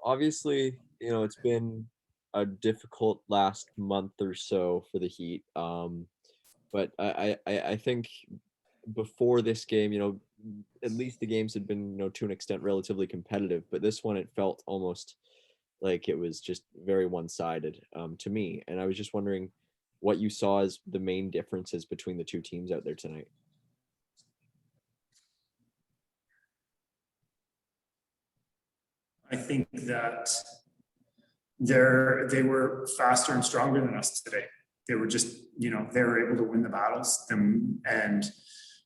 obviously, it's been a difficult last month or so for the Heat. But I think before this game, at least the games had been, to an extent relatively competitive. But this one, it felt almost like it was just very one-sided to me. And I was just wondering what you saw as the main differences between the two teams out there tonight. I think that they were faster and stronger than us today. They were just, they were able to win the battles. And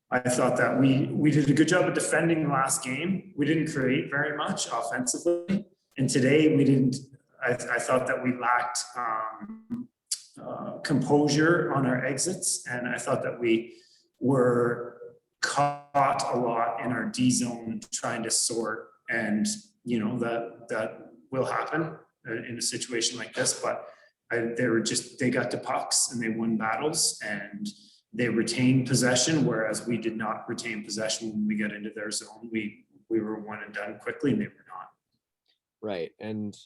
I thought that we did a good job of defending the last game. We didn't create very much offensively. And today we didn't, I thought that we lacked composure on our exits. And I thought that we were caught a lot in our D zone trying to sort, and that will happen in a situation like this, but they got to pucks and they won battles and they retained possession, whereas we did not retain possession when we got into their zone. We were one and done quickly and they were not. Right. And,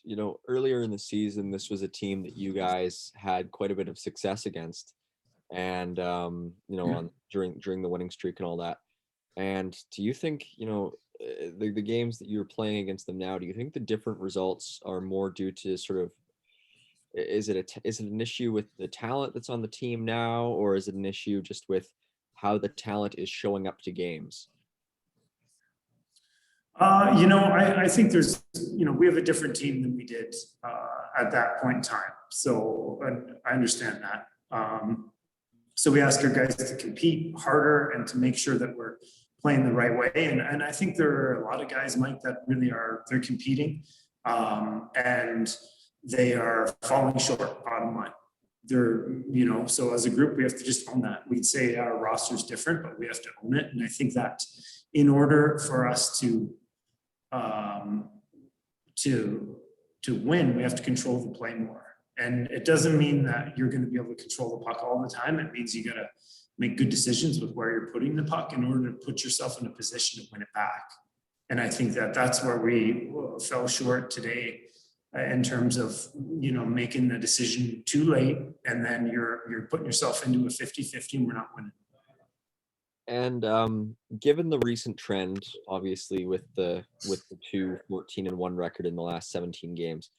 earlier in the season, this was a team that you guys had quite a bit of success against. And, during the winning streak and all that. And do you think, the games that you're playing against them now, do you think the different results are more due to sort of, is it an issue with the talent that's on the team now, or is it an issue just with how the talent is showing up to games? I think there's, we have a different team than we did at that point in time. So I understand that. So we ask our guys to compete harder and to make sure that we're playing the right way. And I think there are a lot of guys, Mike, that really they're competing and they are falling short, bottom line. They're, so as a group, we have to just own that. We'd say our roster is different, but we have to own it. And I think that in order for us to win, we have to control the play more. And it doesn't mean that you're going to be able to control the puck all the time. It means you got to make good decisions with where you're putting the puck in order to put yourself in a position to win it back. And I think that that's where we fell short today in terms of, making the decision too late. And then you're putting yourself into a 50-50 and we're not winning. And given the recent trend, obviously with the 14-1 record in the last 17 games,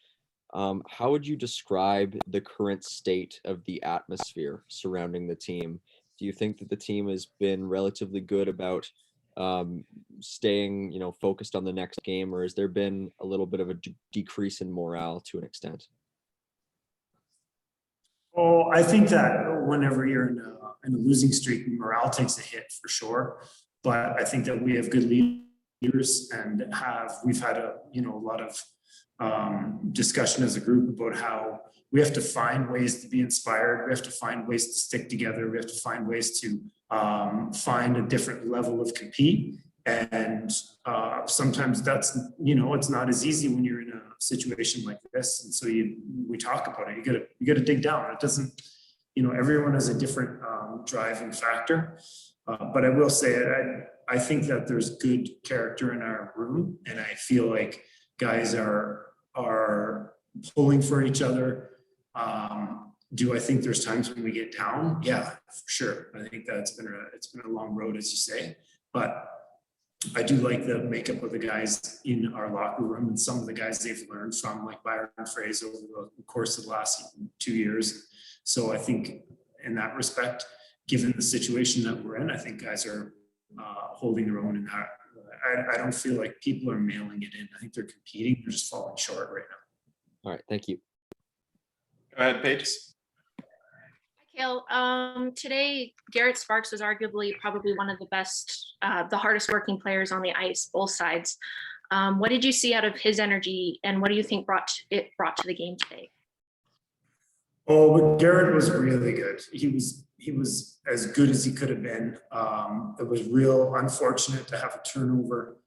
how would you describe the current state of the atmosphere surrounding the team? Do you think that the team has been relatively good about staying, focused on the next game, or has there been a little bit of a decrease in morale to an extent? Oh, I think that whenever you're in a losing streak, morale takes a hit for sure. But I think that we have good leaders and we've had a lot of discussion as a group about how we have to find ways to be inspired. We have to find ways to stick together. We have to find ways to find a different level of compete. And sometimes that's, it's not as easy when you're in a situation like this. And so we talk about it. You gotta dig down. It doesn't, everyone has a different driving factor. But I will say, I think that there's good character in our room, and I feel like guys are pulling for each other. Do I think there's times when we get down? Yeah, for sure. I think that it's been a long road, as you say, but I do like the makeup of the guys in our locker room and some of the guys they've learned from, like Byron Fraser over the course of the last 2 years. So I think in that respect, given the situation that we're in, I think guys are holding their own in that. I don't feel like people are mailing it in. I think they're competing. They're just falling short right now. All right. Thank you. Go ahead, Paige. Cail, today Garrett Sparks was arguably probably one of the best, the hardest working players on the ice, both sides. What did you see out of his energy, and what do you think brought to the game today? Oh, but Garrett was really good. He was as good as he could have been. It was real unfortunate to have a turnover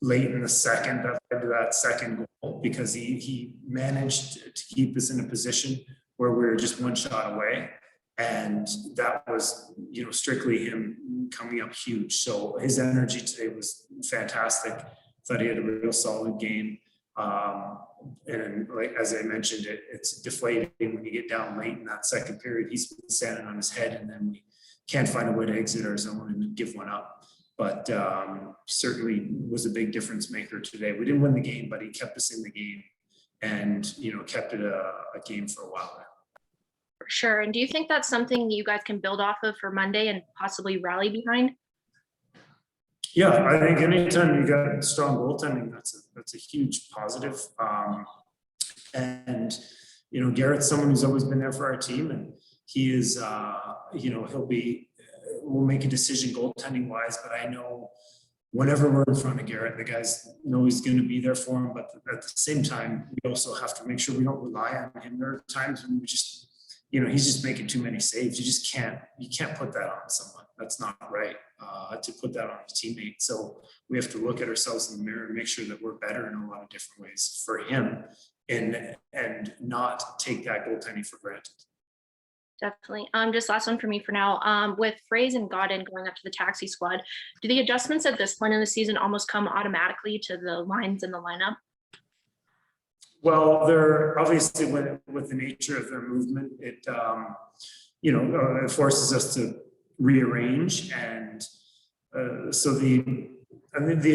late in the second that led to that second goal, because he managed to keep us in a position where we were just one shot away. And that was, strictly him coming up huge. So his energy today was fantastic. Thought he had a real solid game. And like, as I mentioned, it's deflating when you get down late in that second period. He's been standing on his head, and then we can't find a way to exit our zone and give one up. But certainly was a big difference maker today. We didn't win the game, but he kept us in the game, and kept it a game for a while there. For sure. And do you think that's something you guys can build off of for Monday and possibly rally behind? Yeah, I think anytime you got strong goaltending, that's a huge positive. And Garrett's someone who's always been there for our team, and he is we'll make a decision goaltending wise, but I know whenever we're in front of Garrett, the guys know he's going to be there for him. But at the same time, we also have to make sure we don't rely on him. There are times when we just, he's just making too many saves. You can't put that on someone. That's not right, to put that on a teammate. So we have to look at ourselves in the mirror and make sure that we're better in a lot of different ways for him, and not take that goaltending for granted. Definitely. Just last one for me for now. With Fraze and Godin going up to the taxi squad, do the adjustments at this point in the season almost come automatically to the lines in the lineup? Well, they're obviously with the nature of their movement, it it forces us to rearrange, and so the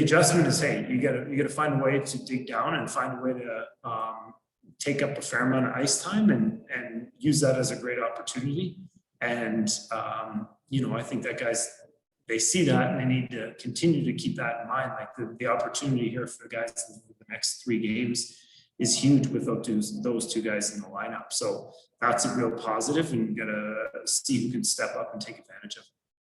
adjustment is, hey, you gotta find a way to dig down and find a way to take up a fair amount of ice time and use that as a great opportunity. And I think that guys, they see that, and they need to continue to keep that in mind. Like the opportunity here for the guys in the next 3 games is huge with those two guys in the lineup. So that's a real positive, and you gotta see who can step up and take advantage of it.